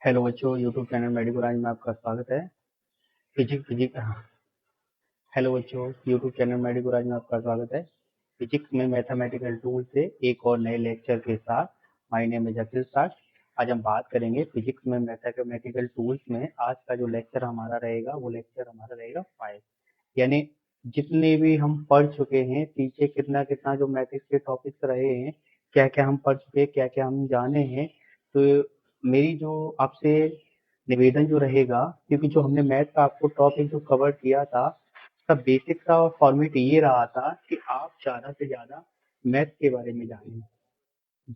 Hello बच्चों, YouTube channel मेडिकोराज में आपका स्वागत है। फिजिक्स फिजिक्स हेलो बच्चों, यूट्यूब चैनल मेडिकोराज में आपका स्वागत है। फिजिक्स में मैथमेटिकल टूल से एक और नए लेक्चर के साथ माय नेम इज अखिल साठ। आज हम बात करेंगे फिजिक्स में मैथमेटिकल टूल्स में। आज का जो लेक्चर हमारा रहेगा वो लेक्चर हमारा रहेगा 5। यानी जितने भी हम पढ़ चुके हैं पीछे, कितना कितना जो मैथ्स के टॉपिक्स रहे हैं, क्या क्या हम पढ़ चुके हैं, क्या क्या हम जाने हैं। तो मेरी जो आपसे निवेदन जो रहेगा, क्योंकि जो हमने मैथ का आपको टॉपिक जो कवर किया था, उसका बेसिक सा फॉर्मेट ये रहा था कि आप ज़्यादा से ज़्यादा मैथ के बारे में जानें।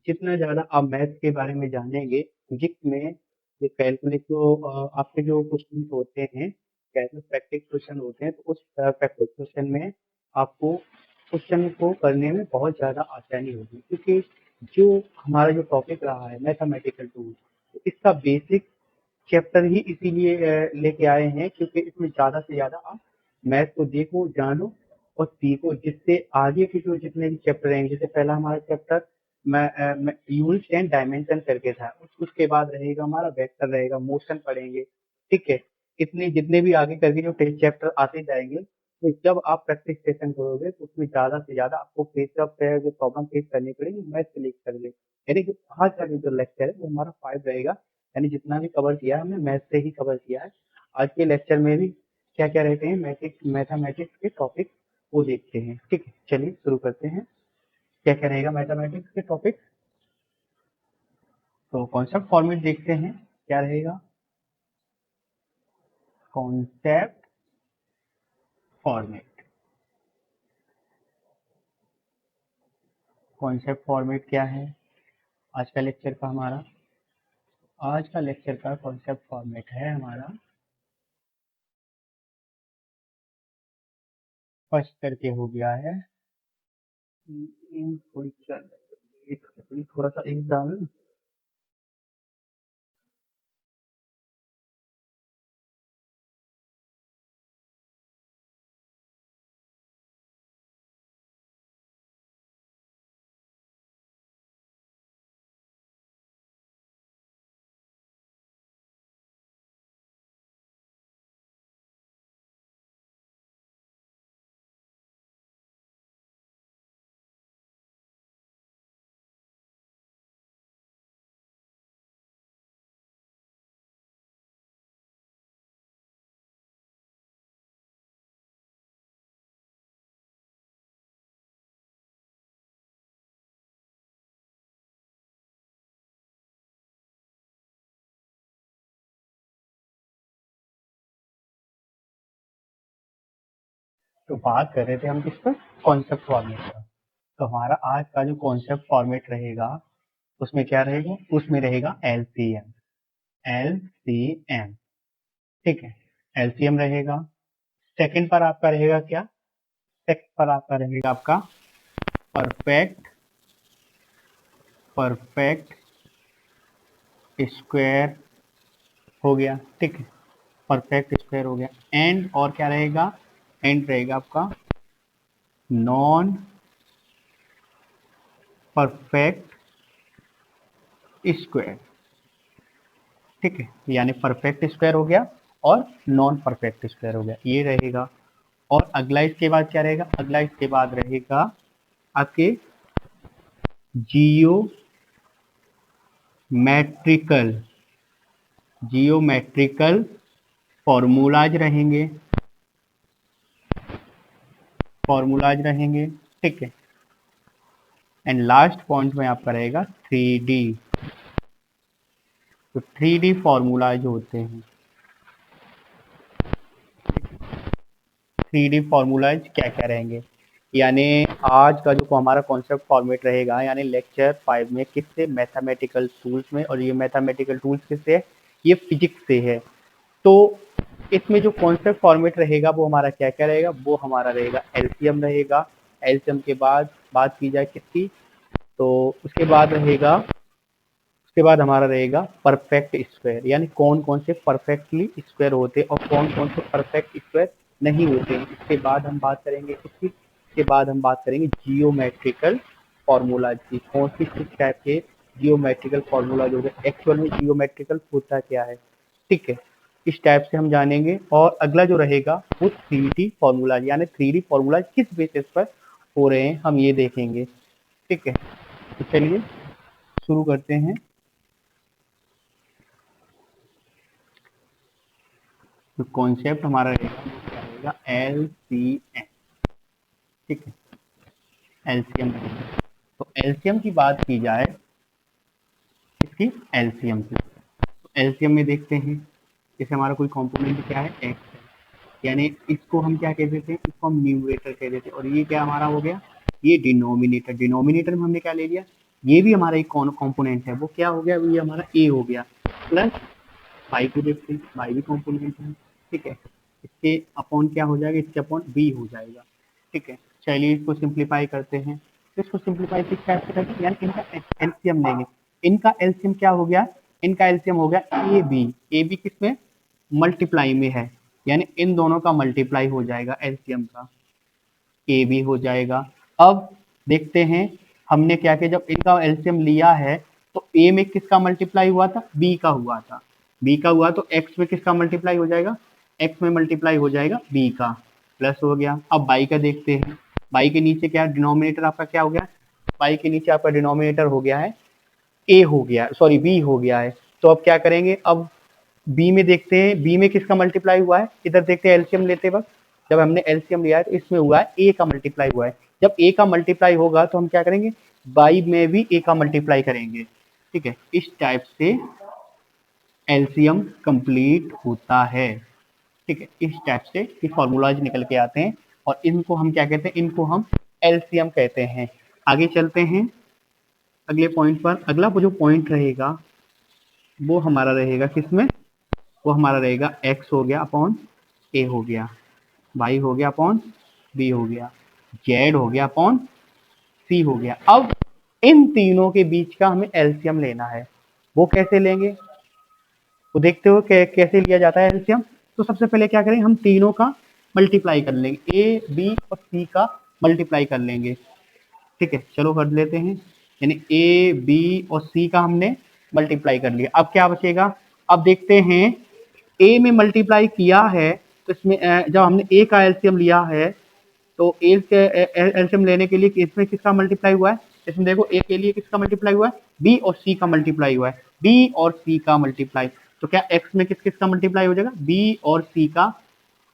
जितना ज़्यादा आप मैथ के बारे में जानेंगे, फिजिक्स में ये कैलकुलस जो आपके जो क्वेश्चन होते हैं, कैलकुलस प्रैक्टिस क्वेश्चन होते हैं, तो उस प्रैक्टिस क्वेश्चन में आपको क्वेश्चन को करने में बहुत ज़्यादा आसानी होगी, क्योंकि जो हमारा जो टॉपिक रहा है मैथमेटिकल टूल, तो इसका बेसिक चैप्टर ही इसीलिए लेके आए हैं, क्योंकि इसमें ज़्यादा से ज़्यादा आप मैथ को देखो, जानो और सीखो, जिससे आगे के जो जितने भी चैप्टर रहेंगे, जैसे पहला हमारा चैप्टर यूनिट्स एंड डायमेंशन करके था, उसके बाद रहेगा हमारा वेक्टर रहेगा, मोशन पढ़ेंगे। ठीक है, इतने जितने भी आगे करके जो टेस्ट चैप्टर आते जाएंगे, तो जब आप प्रैक्टिस सेशन करोगे तो उसमें ज़्यादा से ज़्यादा आपको फेस जो प्रॉब्लम फेस करनी पड़ेगी मैथ से लेकर करके। यानी कि आज का जो लेक्चर है वो हमारा 5 रहेगा। यानी जितना भी कवर किया है हमने मैथ से ही कवर किया है। आज के लेक्चर में भी क्या क्या रहते हैं मैथमेटिक्स के टॉपिक, वो देखते हैं। ठीक है, चलिए शुरू करते हैं। क्या क्या रहेगा मैथमेटिक्स के टॉपिक। तो कॉन्सेप्ट फॉर्मेट देखते हैं क्या रहेगा। कॉन्सेप्ट फॉर्मेट, कॉन्सेप्ट फॉर्मेट क्या है आज का लेक्चर का हमारा। आज का लेक्चर का कॉन्सेप्ट फॉर्मेट है हमारा, फर्स्ट करके हो गया है। थोड़ा सा एग्जाम तो बात कर रहे थे हम किस पर, कॉन्सेप्ट फॉर्मेट का। तो हमारा आज का जो कॉन्सेप्ट फॉर्मेट रहेगा उसमें क्या रहेगा, उसमें रहेगा एलसीएम। एलसीएम, ठीक है, एलसीएम रहेगा। सेकंड पर आपका रहेगा क्या, सेकंड पर आपका रहेगा आपका परफेक्ट, परफेक्ट स्क्वायर हो गया। ठीक है, परफेक्ट स्क्वायर हो गया। एंड और क्या रहेगा, एंड रहेगा आपका नॉन परफेक्ट स्क्वायर। ठीक है, यानी परफेक्ट स्क्वायर हो गया और नॉन परफेक्ट स्क्वायर हो गया, ये रहेगा। और अगला इसके बाद क्या रहेगा, अगला इसके बाद रहेगा आपके जियोमेट्रिकल, जियोमेट्रिकल फॉर्मूलाज रहेंगे, फॉर्मूलाज रहेंगे। ठीक है, एंड लास्ट पॉइंट में आपका रहेगा 3D। तो 3D फॉर्मूला जो होते हैं, 3D फॉर्मूलाज क्या क्या रहेंगे। यानी आज का जो हमारा कॉन्सेप्ट फॉर्मेट रहेगा, यानी लेक्चर 5 में किससे, मैथमेटिकल टूल्स में। और ये मैथमेटिकल टूल्स किससे है, ये फिजिक्स से है। तो इसमें जो कॉन्सेप्ट फॉर्मेट रहेगा वो हमारा क्या क्या रहेगा, वो हमारा रहेगा एलसीएम रहेगा। एलसीएम के बाद बात की जाए किसकी, तो उसके बाद रहेगा, उसके बाद हमारा रहेगा परफेक्ट स्क्वायर। यानी कौन कौन से परफेक्टली स्क्वायर होते हैं और कौन कौन से परफेक्ट स्क्वायर नहीं होते हैं। इसके बाद हम बात करेंगे किसकी, इसके बाद हम बात करेंगे जियोमेट्रिकल फॉर्मूला की, कौन सी किस टाइप के जियोमेट्रिकल फॉर्मूला जो है एक्चुअल में जियोमेट्रिकल होता क्या है, ठीक है, इस टाइप से हम जानेंगे। और अगला जो रहेगा वो 3D फॉर्मूला, यानी 3D फॉर्मूला किस बेसिस पर हो रहे हैं हम ये देखेंगे, ठीक है। तो चलिए शुरू करते हैं। तो कॉन्सेप्ट हमारा रहेगा वो क्या रहेगा, LCM, ठीक है, एलसीएम। तो एलसीएम की बात की जाए, इसकी एलसीएम से, तो एलसीएम में देखते हैं जैसे हमारा कोई कंपोनेंट क्या है, एक्स है, यानी इसको हम क्या कह देते हैं, इसको हम न्यूमरेटर कह देते हैं, और ये क्या हमारा हो गया, ये डिनोमिनेटर। डिनोमिनेटर में हमने क्या ले लिया, ये भी हमारा एक कौन कंपोनेंट है, वो क्या हो गया, ये हमारा ए हो गया, प्लस बाई को देखते हैं, बाई भी कंपोनेंट है, ठीक है, इसके अपॉन क्या हो जाएगा, इसके अपॉन बी हो जाएगा, ठीक है। चलिए इसको सिंप्लीफाई करते हैं। तो इसको सिंप्लीफाई किस टाइप से करते हैं, यानी इनका एलसीएम लेंगे। इनका एलसीएम क्या हो गया, इनका एलसीएम हो गया ए बी। ए बी किसमें, मल्टीप्लाई में है, यानी इन दोनों का मल्टीप्लाई हो जाएगा एलसीएम का, ए बी हो जाएगा। अब देखते हैं हमने क्या किया, जब इनका एलसीएम लिया है तो ए में किसका मल्टीप्लाई हुआ था, बी का हुआ था, बी का हुआ तो एक्स में किसका मल्टीप्लाई हो जाएगा, एक्स में मल्टीप्लाई हो जाएगा बी का, प्लस हो गया। अब बाई का देखते हैं, बाई के नीचे क्या डिनोमिनेटर आपका क्या हो गया, बाई के नीचे आपका डिनोमिनेटर हो गया है ए हो गया, सॉरी बी हो गया है। तो अब क्या करेंगे, अब बी में देखते हैं, बी में किसका मल्टीप्लाई हुआ है, इधर देखते हैं एलसीएम लेते वक्त, जब हमने एलसीएम लिया है तो इसमें हुआ है ए का मल्टीप्लाई हुआ है। जब ए का मल्टीप्लाई होगा तो हम क्या करेंगे, बाई में भी ए का मल्टीप्लाई करेंगे, ठीक है। इस टाइप से एलसीएम कंप्लीट होता है, ठीक है, इस टाइप से ये फॉर्मूलाज निकल के आते हैं, और इनको हम क्या कहते हैं, इनको हम एलसीएम कहते हैं। आगे चलते हैं अगले पॉइंट पर। अगला वो जो पॉइंट रहेगा वो हमारा रहेगा किसमें, वो हमारा रहेगा एक्स हो गया अपॉन ए हो गया, वाई हो गया अपॉन बी हो गया, जेड हो गया अपॉन सी हो गया। अब इन तीनों के बीच का हमें एलसीएम लेना है, वो कैसे लेंगे, वो देखते हो कैसे लिया जाता है एलसीएम। तो सबसे पहले क्या करेंगे, हम तीनों का मल्टीप्लाई कर लेंगे, ए बी और सी का मल्टीप्लाई कर लेंगे, ठीक है। चलो कर लेते हैं, यानी ए बी और सी का हमने मल्टीप्लाई कर लिया। अब क्या बचेगा, अब देखते हैं ए में मल्टीप्लाई किया है तो इसमें जब हमने ए का एलसीएम लिया है तो ए से एलसीएम लेने के लिए इसमें किसका मल्टीप्लाई हुआ है, इसमें देखो ए के लिए किसका मल्टीप्लाई हुआ है, बी और सी का मल्टीप्लाई हुआ है, बी और सी का मल्टीप्लाई। तो क्या एक्स में किस किस का मल्टीप्लाई हो जाएगा, बी और सी का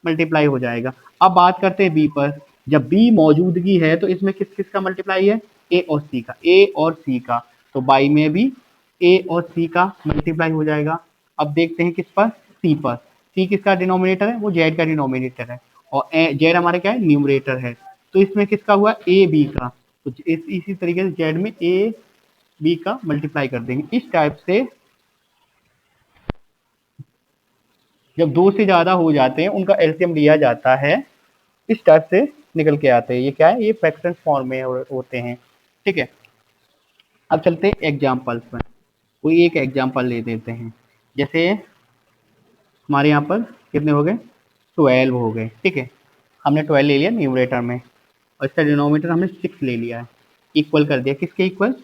मल्टीप्लाई हो जाएगा। अब बात करते हैं बी पर, जब बी मौजूदगी है तो इसमें किस किस का मल्टीप्लाई है, ए और सी का, ए और सी का, तो बाई में भी ए और सी का मल्टीप्लाई हो जाएगा। अब देखते हैं किस पर, सी पर, सी किसका डिनोमिनेटर है, वो जेड का डिनोमिनेटर है, और जेड हमारे क्या है, न्यूमरेटर है, तो इसमें किसका हुआ, ए बी का, तो इसी तरीके से जेड में ए बी का मल्टीप्लाई कर देंगे। इस टाइप से जब दो से ज्यादा हो जाते हैं उनका एलसीएम लिया जाता है, इस टाइप से निकल के आते हैं। ये क्या है, ये फ्रैक्शन फॉर्म में होते हैं, ठीक है। अब चलते हैं एग्जाम्पल्स में, कोई एक एग्जाम्पल ले देते हैं। जैसे हमारे यहाँ पर कितने हो गए, 12 हो गए, ठीक है, हमने 12 ले लिया न्यूमरेटर में, और इसका डिनोमिनेटर हमने 6 ले लिया है, इक्वल कर दिया, किसके इक्वल,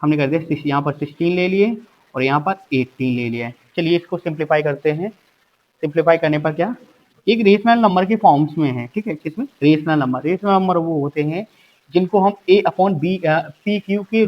हमने कर दिया यहाँ पर 16 ले लिए और यहाँ पर 18 ले लिया है। चलिए इसको सिंप्लीफाई करते हैं। सिंप्लीफाई करने पर क्या, एक रेशनल नंबर के फॉर्म्स में है, ठीक है, किसमें, रेशनल नंबर। रेशनल नंबर वो होते हैं जिनको हम ए अपॉन बी पी क्यू के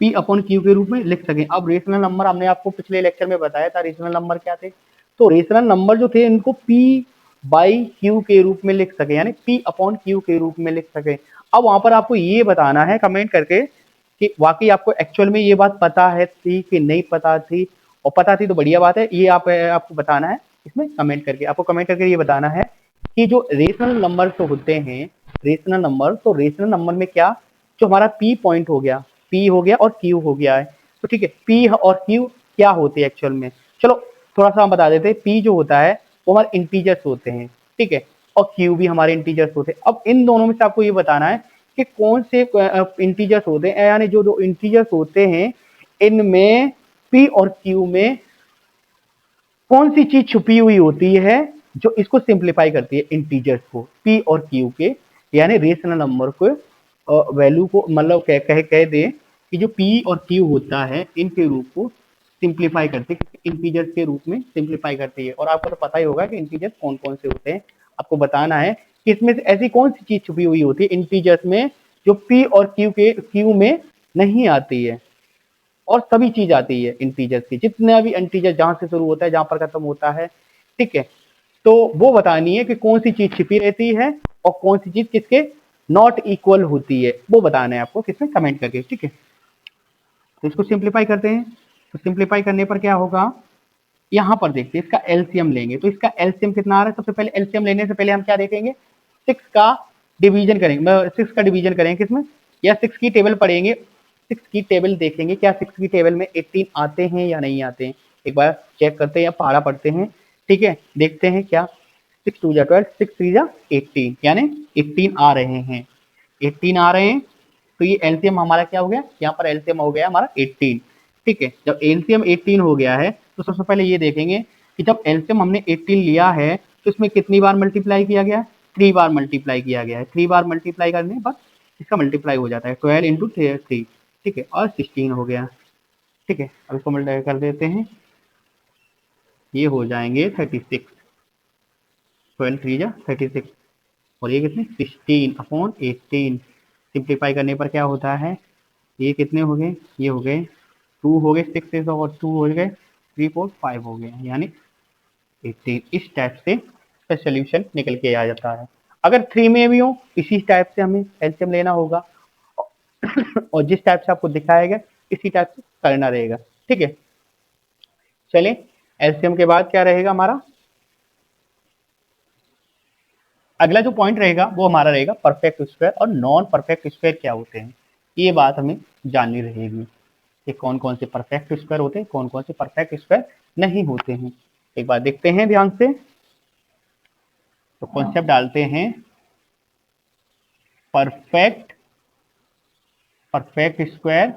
पी अपॉन क्यू के रूप में लिख सकें। अब रेशनल नंबर हमने आपको पिछले लेक्चर में बताया था रेशनल नंबर क्या थे, तो रेशनल नंबर जो थे इनको पी बाई क्यू के रूप में लिख सके, यानी पी अपॉन क्यू के रूप में लिख सके। अब वहां पर आपको ये बताना है कमेंट करके कि वाकई आपको एक्चुअल में ये बात पता है थी कि नहीं पता थी, और पता थी तो बढ़िया बात है, ये आपको बताना है इसमें कमेंट करके, आपको कमेंट करके ये बताना है कि जो रेशनल नंबर तो होते हैं, रेशनल नंबर, तो रेशनल नंबर में क्या, जो हमारा पी पॉइंट हो गया, पी हो गया और क्यू हो गया है, तो ठीक है, पी और क्यू क्या होते हैं एक्चुअल में, चलो थोड़ा सा हम बता देते हैं। पी जो होता है वो हमारे इंटीजर्स होते हैं, ठीक है, और क्यू भी हमारे इंटीजर्स होते हैं। अब इन दोनों में से आपको ये बताना है कि कौन से इंटीजर्स होते हैं, यानी जो जो इंटीजर्स होते हैं इनमें पी और क्यू में कौन सी चीज छुपी हुई होती है जो इसको सिंप्लीफाई करती है इंटीजर्स को, पी और क्यू के, यानी रेशनल नंबर को वैल्यू को, मतलब कह दे कि जो P और Q होता है इनके रूप को सिंप्लीफाई करते हैं, इंटीजर्स के रूप में सिंप्लीफाई करती है। और आपको तो पता ही होगा कि इंटीजर्स कौन कौन से होते हैं। आपको बताना है कि इसमें से ऐसी कौन सी चीज छुपी हुई होती है इंटीजर्स में जो P और Q में नहीं आती है, और सभी चीज आती है इंटीजर्स की, जितना भी इंटीजर जहां से शुरू होता है जहां पर खत्म होता है, ठीक है। तो वो बतानी है कि कौन सी चीज छिपी रहती है और कौन सी चीज किसके नॉट इक्वल होती है, वो बताना है आपको किसमें कमेंट करके, ठीक है। तो इसको सिंप्लीफाई करते हैं। तो सिंप्लीफाई करने पर क्या होगा, यहां पर देखते हैं इसका एलसीएम लेंगे। तो इसका एलसीएम कितना आ रहा है, सबसे पहले एलसीएम लेने से पहले हम क्या देखेंगे, 6 का डिवीजन करेंगे, 6 का डिवीजन करेंगे किसमें, या 6 की टेबल पढ़ेंगे, 6 की टेबल देखेंगे क्या 6 की टेबल में 18 आते हैं या नहीं आते हैं, एक बार चेक करते हैं या पहाड़ा पढ़ते हैं, ठीक है। देखते हैं क्या 6 2 12, 6 3 18, यानी 18 आ रहे हैं, 18 आ रहे हैं। तो ये एलसीएम हमारा क्या हो गया, यहाँ पर एलसीएम हो गया हमारा 18, ठीक है। जब एलसीएम 18 हो गया है तो सबसे पहले ये देखेंगे कि जब एलसीएम हमने 18 लिया है तो इसमें कितनी बार मल्टीप्लाई किया गया, 3 बार मल्टीप्लाई किया गया है। 3 बार मल्टीप्लाई करने पर इसका मल्टीप्लाई हो जाता है 12 इंटू 3, ठीक है, और 16 हो गया, ठीक है। अब इसको मल्टीप्लाई कर देते हैं, ये हो जाएंगे 36, 12 3 जा 36, और ये कितने 16/18। सिंप्लीफाई करने पर क्या होता है, ये कितने हो गए, ये हो गए 2 हो गए, 6 और 2 हो गए 3 4 5 हो गए, यानी 18। इस टाइप से इसका सोल्यूशन निकल के आ जाता है। अगर 3 में भी हो इसी टाइप से हमें एलसीएम लेना होगा और जिस टाइप से आपको दिखाया गया इसी टाइप से करना रहेगा, ठीक है। चलिए एलसीएम के बाद क्या रहेगा हमारा, अगला जो पॉइंट रहेगा वो हमारा रहेगा परफेक्ट स्क्वायर और नॉन परफेक्ट स्क्वायर क्या होते हैं, ये बात हमें जाननी रहेगी कि कौन कौन से परफेक्ट स्क्वायर होते हैं, कौन कौन से परफेक्ट स्क्वायर नहीं होते हैं। एक बार देखते हैं ध्यान से, तो कॉन्सेप्ट डालते हैं परफेक्ट परफेक्ट स्क्वायर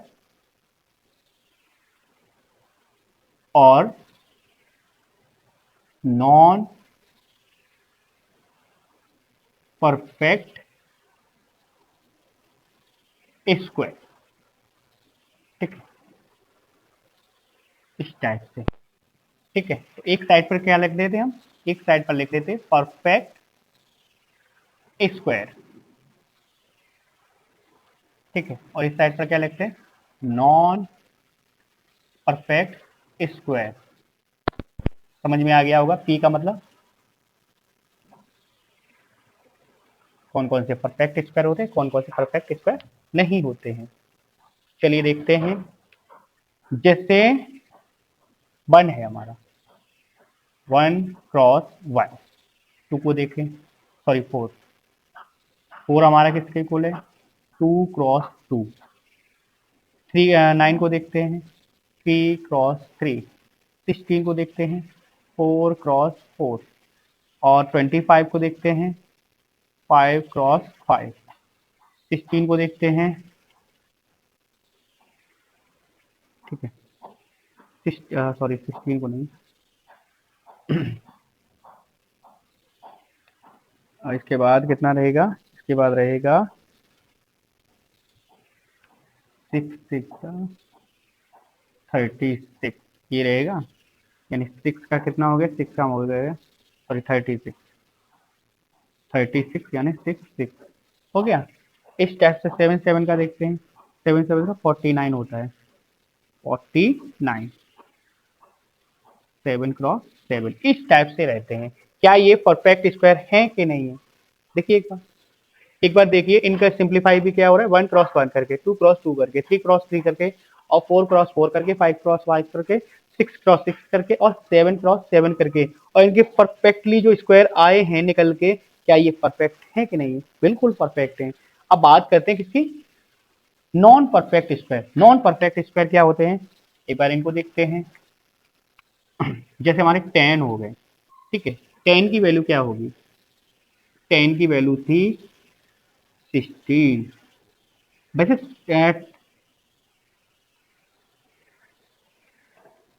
और नॉन परफेक्ट स्क्वायर, ठीक है, इस टाइप से, ठीक है। तो एक साइड पर क्या लिख देते हैं हम, एक साइड पर लिख देते हैं परफेक्ट स्क्वायर, ठीक है, और इस साइड पर क्या लिखते हैं नॉन परफेक्ट स्क्वायर। समझ में आ गया होगा पी का मतलब, कौन कौन से परफेक्ट स्क्वायर होते हैं, कौन कौन से परफेक्ट स्क्वायर नहीं होते हैं। चलिए देखते हैं, जैसे 1 है हमारा, 1 × 1, 2 को देखें, सॉरी 4, 4 हमारा किसके इक्वल है 2 × 2, 9 को देखते हैं 3 × 3, 16 को देखते हैं 4 × 4, और 25 को देखते हैं 5 × 5, 16 को देखते हैं, ठीक है, सॉरी 16 को नहीं, और इसके बाद कितना रहेगा, इसके बाद रहेगा 6 6 36, ये रहेगा, यानी 6 का कितना हो गया, 6 का हो गया, सॉरी 36, 36 यानी 6 6 हो गया। इस टाइप से 7 7 का देखते हैं, 7 7 का 49 होता है, 49, 7 × 7 इस टाइप से रहते हैं। क्या ये परफेक्ट स्क्वायर है कि नहीं है, देखिए एक बार देखिए, इनका सिंप्लीफाई भी क्या हो रहा है 1 × 1 करके, 2 × 2 करके, 3 × 3 करके, और 4 × 4 करके, 5 × 5 करके, 6 × 6 करके, और 7 × 7 करके, और इनके परफेक्टली जो स्क्वायर आए हैं निकल के, क्या ये परफेक्ट है कि नहीं, बिल्कुल परफेक्ट है। अब बात करते हैं किसकी, non perfect square. Non perfect square क्या होते हैं, एक बार इनको देखते हैं। जैसे हमारे 10 हो गए, ठीक है, 10 की वैल्यू क्या होगी, 10 की वैल्यू थी 16, वैसे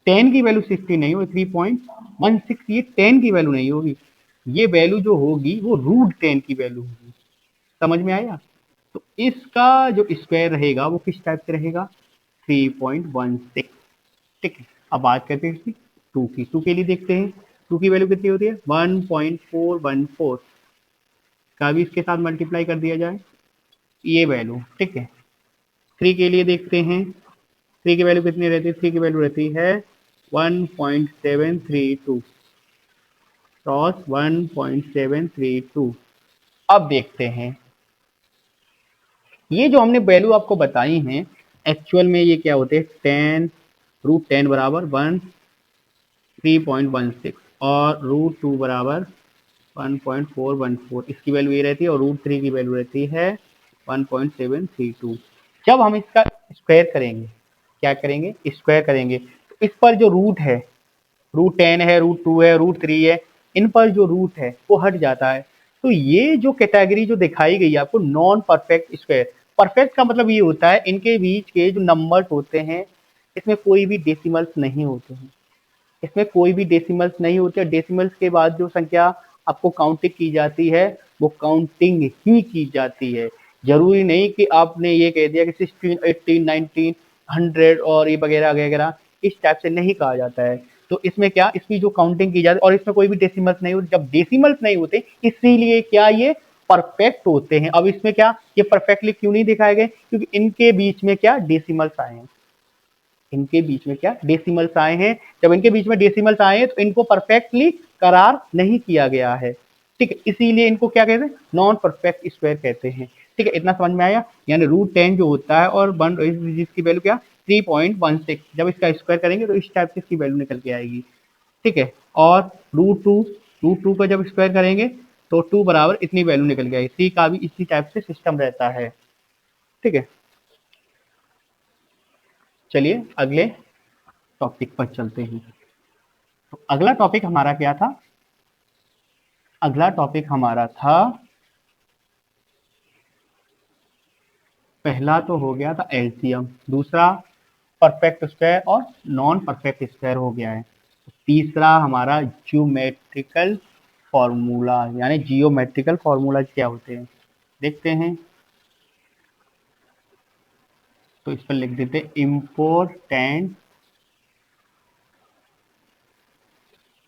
10 की वैल्यू 16 नहीं होगी, 3.16, ये 10 की वैल्यू नहीं होगी, ये वैल्यू जो होगी वो √10 की वैल्यू होगी। समझ में आया, तो इसका जो स्क्वायर रहेगा वो किस टाइप से रहेगा, 3.16। ठीक है, अब बात करते हैं इसकी टू की। टू के लिए देखते हैं टू की वैल्यू कितनी होती है 1.414 का भी इसके साथ मल्टीप्लाई कर दिया जाए ये वैल्यू। ठीक है, थ्री के लिए देखते हैं थ्री की वैल्यू कितनी रहती है, थ्री की वैल्यू रहती है 1.732 क्रॉस 1.732। अब देखते हैं ये जो हमने वैल्यू आपको बताई हैं एक्चुअल में ये क्या होते हैं, 10√10 बराबर 3.16 और √2 बराबर 1.414। इसकी वैल्यू ये रहती है और √3 की वैल्यू रहती है 1.732। जब हम इसका स्क्वायर करेंगे, क्या करेंगे, स्क्वायर करेंगे तो इस पर जो रूट है, √10 है, √2 है, √3 है, इन पर जो रूट है वो हट जाता है। तो ये जो कैटेगरी जो दिखाई गई है आपको नॉन परफेक्ट स्क्वायर, परफेक्ट का मतलब ये होता है इनके बीच के जो नंबर्स होते हैं इसमें कोई भी डेसिमल्स नहीं होते हैं, इसमें कोई भी डेसिमल्स नहीं होते। डेसिमल्स के बाद जो संख्या आपको काउंटिंग की जाती है वो काउंटिंग ही की जाती है। जरूरी नहीं कि आपने ये कह दिया कि 16, 18, 19, 100 और ये वगैरह वगैरह, इस टाइप से नहीं कहा जाता है। तो इसमें क्या, इसकी जो काउंटिंग की जाती है और इसमें कोई भी डेसिमल्स नहीं होते। जब डेसिमल्स नहीं होते इसीलिए क्या ये परफेक्ट होते हैं। अब इसमें क्या, ये परफेक्टली क्यों नहीं दिखाए गए, क्योंकि इनके बीच में क्या डेसिमल्स आए हैं, इनके बीच में क्या डेसिमल्स आए हैं। जब इनके बीच में डेसिमल्स आए हैं तो इनको परफेक्टली करार नहीं किया गया है। ठीक है, इसीलिए इनको क्या कहते हैं, नॉन परफेक्ट स्क्वायर कहते हैं। ठीक है, इतना समझ में आया। यानी √10 जो होता है और जिसकी वैल्यू क्या 3.16, जब इसका स्क्वायर करेंगे तो इस टाइप से इसकी वैल्यू निकल के आएगी। ठीक है, और √2 का जब स्क्वायर करेंगे तो 2 बराबर इतनी वैल्यू निकल के आएगी। सी का भी इसी टाइप से सिस्टम रहता है। ठीक है, चलिए अगले टॉपिक पर चलते हैं। तो अगला टॉपिक हमारा क्या था, अगला टॉपिक हमारा था, पहला तो हो गया था एलसीएम, दूसरा परफेक्ट स्क्वायर और नॉन परफेक्ट स्क्वायर हो गया है। तीसरा हमारा ज्योमेट्रिकल फॉर्मूला, यानी जियोमेट्रिकल फॉर्मूला क्या होते हैं देखते हैं। तो इस पर लिख देते हैं इम्पोर्टेंट,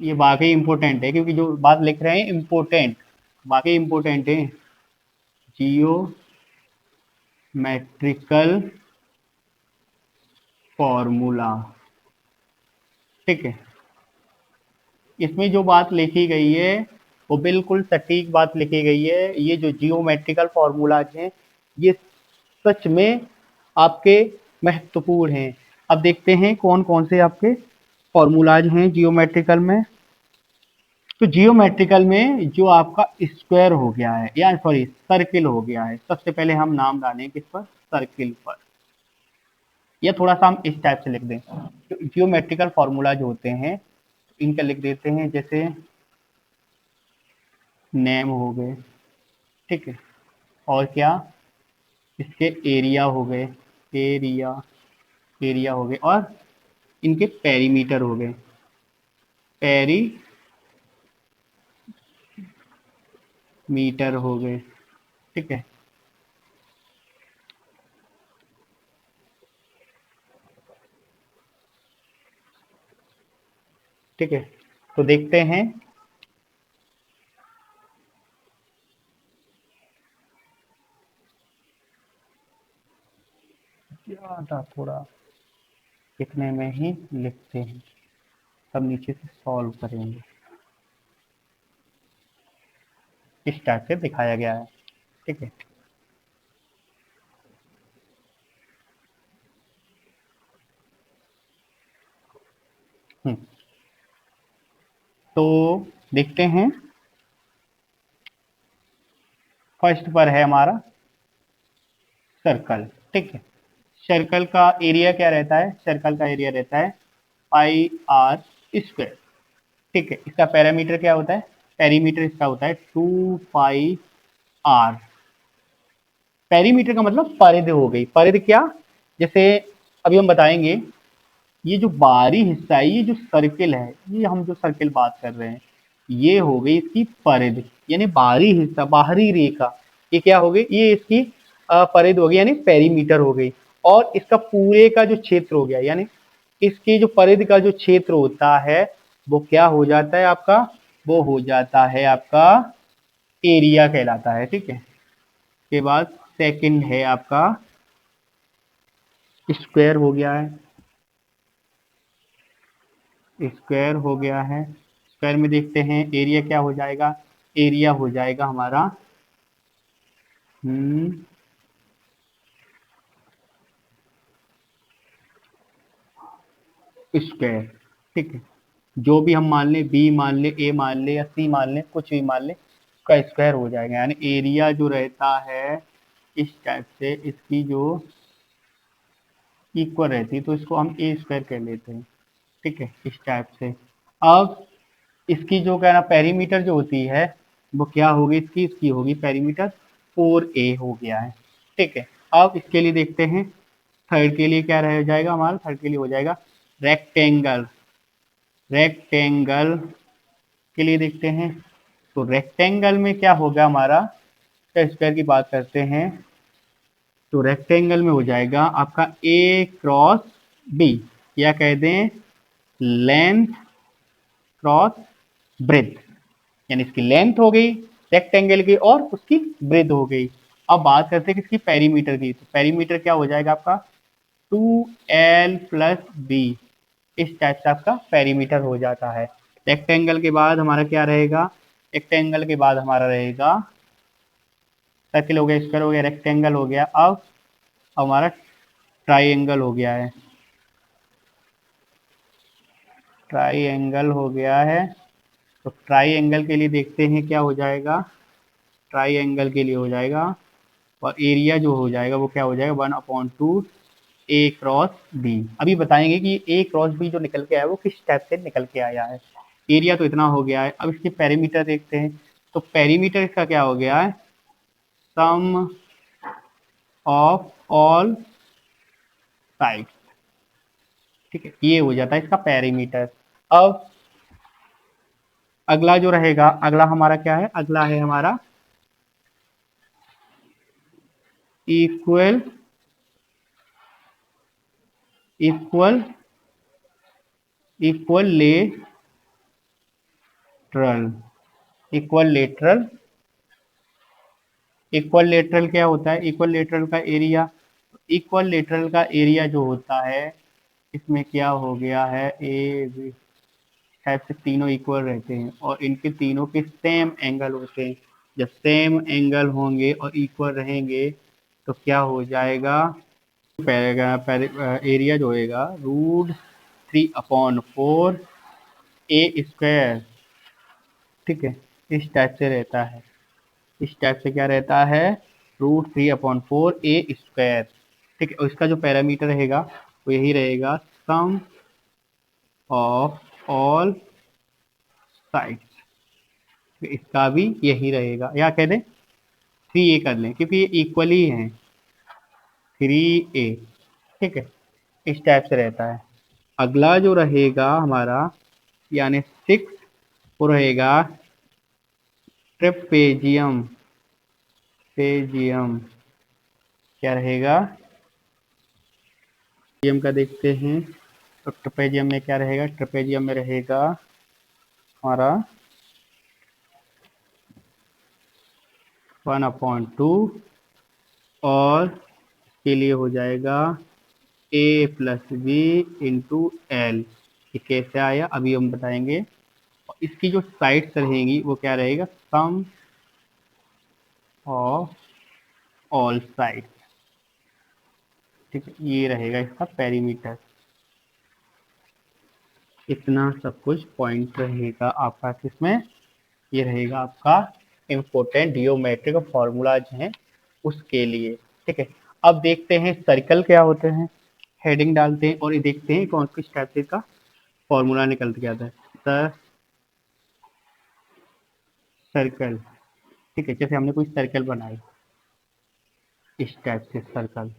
ये वाकई इम्पोर्टेंट है क्योंकि जो बात लिख रहे हैं इम्पोर्टेंट, वाकई इम्पोर्टेंट है। Geometrical formula. ठीक है, इसमें जो बात लिखी गई है वो बिल्कुल सटीक बात लिखी गई है। ये जो जियोमेट्रिकल फॉर्मूलाज हैं ये सच में आपके महत्वपूर्ण हैं। अब देखते हैं कौन कौन से आपके फॉर्मूलाज हैं जियोमेट्रिकल में। तो जियोमेट्रिकल में जो आपका स्क्वायर हो गया है, या सॉरी सर्किल हो गया है, सबसे पहले हम नाम डालें किस पर, सर्किल पर, या थोड़ा सा हम इस टाइप से लिख दें। तो जियोमेट्रिकल फॉर्मूला जो होते हैं इनका लिख देते हैं जैसे नेम हो गए। ठीक है, और क्या, इसके एरिया हो गए, एरिया, एरिया हो गए, और इनके पेरीमीटर हो गए, पेरीमीटर हो गए। ठीक है, ठीक है, तो देखते हैं ज़्यादा थोड़ा लिखने में ही लिखते हैं, तब नीचे से सॉल्व करेंगे। इस टाइप से दिखाया गया है। ठीक है, तो देखते हैं फर्स्ट पर है हमारा सर्कल। ठीक है, सर्कल का एरिया क्या रहता है, सर्कल का एरिया रहता है पाई आर स्क्वायर। ठीक है, इसका पैरामीटर क्या होता है, पेरीमीटर इसका होता है 2 पाई आर। पेरीमीटर का मतलब परिधि हो गई, परिधि क्या, जैसे अभी हम बताएंगे ये जो बाहरी हिस्सा है, ये जो सर्किल है, ये हम जो सर्किल बात कर रहे हैं ये हो गई इसकी परिधि, यानी बाहरी हिस्सा, बाहरी रेखा, ये क्या हो गई, ये इसकी परिधि हो गई यानी पेरीमीटर हो गई। और इसका पूरे का जो क्षेत्र हो गया, यानी इसकी जो परिधि का जो क्षेत्र होता है वो क्या हो जाता है आपका, वो हो जाता है आपका एरिया कहलाता है। ठीक है, के बाद सेकंड है आपका स्क्वायर हो गया है, स्क्वायर हो गया है। स्क्वायर में देखते हैं एरिया क्या हो जाएगा, एरिया हो जाएगा हमारा स्क्वायर। ठीक है, जो भी हम मान लें, बी मान लें, ए मान लें या सी मान लें, कुछ भी मान लें, उसका स्क्वायर हो जाएगा। यानी एरिया जो रहता है इस टाइप से, इसकी जो इक्वल रहती है तो इसको हम ए स्क्वायर कह लेते हैं। ठीक है, इस टाइप से। अब इसकी जो क्या ना पेरीमीटर जो होती है वो क्या होगी, इसकी होगी पेरीमीटर 4a हो गया है। ठीक है, अब इसके लिए देखते हैं थर्ड के लिए क्या रह जाएगा हमारा, थर्ड के लिए हो जाएगा रेक्टेंगल। रेक्टेंगल के लिए देखते हैं तो रेक्टेंगल में क्या होगा हमारा, स्क्वायर की बात करते हैं तो रेक्टेंगल में हो जाएगा आपका ए क्रॉस बी, या कह दें लेंथ क्रॉस ब्रेथ, यानी इसकी लेंथ हो गई रेक्टेंगल की और उसकी ब्रेथ हो गई। अब बात करते हैं किसकी, पेरीमीटर की। तो पेरीमीटर क्या हो जाएगा आपका 2l प्लस बी, इस टाइप से आपका पेरीमीटर हो जाता है। रेक्टेंगल के बाद हमारा क्या रहेगा, रेक्टेंगल के बाद हमारा रहेगा सर्किल हो गया, स्क्वायर हो गया, रेक्टेंगल हो गया। अब हमारा ट्राइएंगल हो गया है, ट्राइएंगल हो गया है। तो ट्राइएंगल के लिए देखते हैं क्या हो जाएगा, ट्राइएंगल के लिए हो जाएगा और एरिया जो हो जाएगा वो क्या हो जाएगा 1/2 ए क्रॉस बी। अभी बताएंगे कि ए क्रॉस बी जो निकल के आया वो किस टाइप से निकल के आया है। एरिया तो इतना हो गया है, अब इसके पेरीमीटर देखते हैं। तो पेरीमीटर इसका क्या हो गया है, सम ऑफ ऑल साइड्स। ठीक है, ये हो जाता है इसका पेरीमीटर। अब अगला जो रहेगा, अगला हमारा क्या है, अगला है हमारा equal equal equal lateral. Equal lateral क्या होता है, इक्वल लेटरल का एरिया, इक्वल लेटरल का एरिया जो होता है इसमें क्या हो गया है, ए टाइप से तीनों इक्वल रहते हैं और इनके तीनों के सेम एंगल होते हैं। जब सेम एंगल होंगे और इक्वल रहेंगे तो क्या हो जाएगा, एरिया जो होएगा √3/4 ए स्क्वायर। ठीक है, इस टाइप से रहता है, इस टाइप से क्या रहता है √3/4 ए स्क्वायर। ठीक है, और इसका जो पैरामीटर रहेगा वो यही रहेगा सम ऑफ ऑल साइड्स। इसका भी यही रहेगा, या कह दें 3a कर लें क्योंकि ये इक्वली हैं, 3a। ठीक है, इस टाइप से रहता है। अगला जो रहेगा हमारा यानी 6 वो रहेगा ट्रेपेजियम। पेजियम क्या रहेगा, ट्रेपेजियम का देखते हैं। तो ट्रेपेजियम में क्या रहेगा, ट्रेपेजियम में रहेगा हमारा 1/2 और के लिए हो जाएगा a plus B into L. ये कैसे आया अभी हम बताएंगे। और इसकी जो साइड्स रहेंगी वो क्या रहेगा, सम ऑफ ऑल साइड्स। ठीक है, ये रहेगा इसका पेरीमीटर। इतना सब कुछ पॉइंट रहेगा आपका किसमें, ये रहेगा आपका इम्पोर्टेंट जियोमेट्रिक फॉर्मूलाज हैं उसके लिए। ठीक है, अब देखते हैं सर्कल क्या होते हैं, हेडिंग डालते हैं और ये देखते हैं कौन किस टाइप से का फॉर्मूला निकल के आता है। सर्कल, ठीक है, जैसे हमने कोई सर्कल बनाई इस टाइप से सर्कल,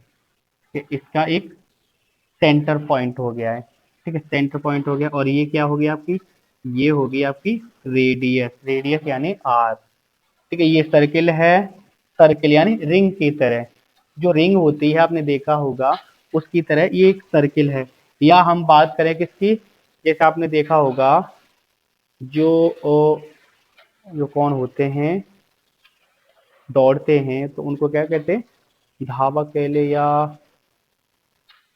इसका एक सेंटर पॉइंट हो गया है। ठीक है, सेंटर पॉइंट हो गया और ये क्या हो गया आपकी, ये होगी आपकी रेडियस, रेडियस यानी आर। ठीक है, ये सर्किल है, सर्किल यानी रिंग की तरह। जो रिंग होती है आपने देखा होगा उसकी तरह ये एक सर्किल है। या हम बात करें किसकी, जैसे आपने देखा होगा जो जो कौन होते हैं दौड़ते हैं तो उनको क्या कहते हैं, धावक कह ले, या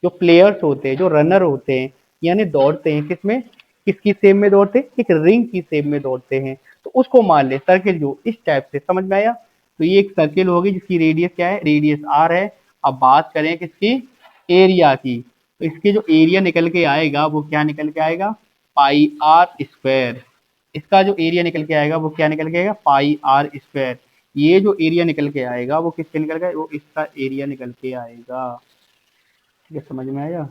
जो प्लेयर्स होते हैं जो रनर होते हैं यानी दौड़ते हैं किसमें, किसकी सेप में दौड़ते हैं, एक रिंग की सेप में दौड़ते हैं। तो उसको मान ले सर्किल, जो इस टाइप से, समझ में आया। तो ये एक सर्किल होगी जिसकी रेडियस क्या है, रेडियस आर है। अब बात करें किसकी, एरिया की, तो इसके जो एरिया निकल के आएगा वो क्या निकल के आएगा, पाई आर स्क्वायर। इसका जो एरिया निकल के आएगा वो क्या निकल के आएगा, पाई आर स्क्वायर। ये जो एरिया निकल के आएगा वो किसके निकल के, वो इसका एरिया निकल के आएगा। ठीक है, समझ में आया।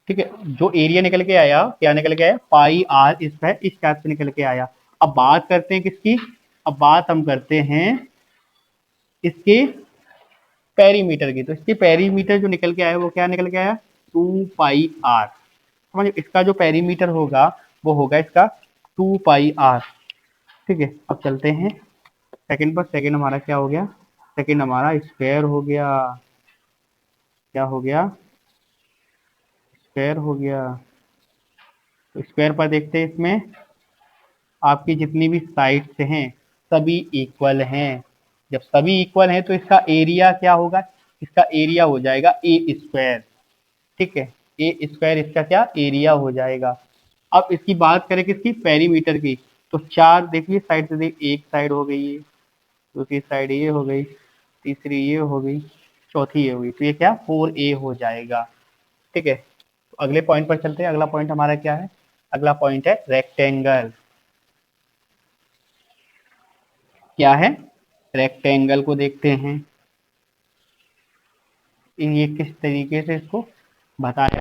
ठीक है, जो एरिया निकल के आया, क्या निकल के आया, पाई आर स्क्वायर, इस टाइप से निकल के आया। अब बात करते हैं किसकी, अब बात हम करते हैं इसके पेरीमीटर की। तो इसके पेरीमीटर जो निकल के आया वो क्या निकल के आया, 2 पाई आर। समझ, इसका जो पेरीमीटर होगा वो होगा इसका 2 पाई आर। ठीक है, अब चलते हैं सेकंड पर। सेकंड हमारा क्या हो गया, सेकंड हमारा स्क्वायर हो गया। क्या हो गया, स्क्वायर हो गया। तो स्क्वायर पर देखते हैं, इसमें आपकी जितनी भी साइड्स हैं सभी इक्वल हैं। जब सभी इक्वल हैं तो इसका एरिया क्या होगा, इसका एरिया हो जाएगा ए स्क्वायर। ठीक है, ए स्क्वायर इसका क्या एरिया हो जाएगा। अब इसकी बात करें किसकी, पेरीमीटर की, तो चार देखिए साइड से, देख एक साइड हो गई, दूसरी साइड ये हो गई, तीसरी ये हो गई, चौथी ये हो गई, तो ये क्या 4a हो जाएगा। ठीक है, तो अगले पॉइंट पर चलते हैं। अगला पॉइंट हमारा क्या है, अगला पॉइंट है रेक्टेंगल। क्या है, रेक्टेंगल को देखते हैं ये किस तरीके से इसको बताया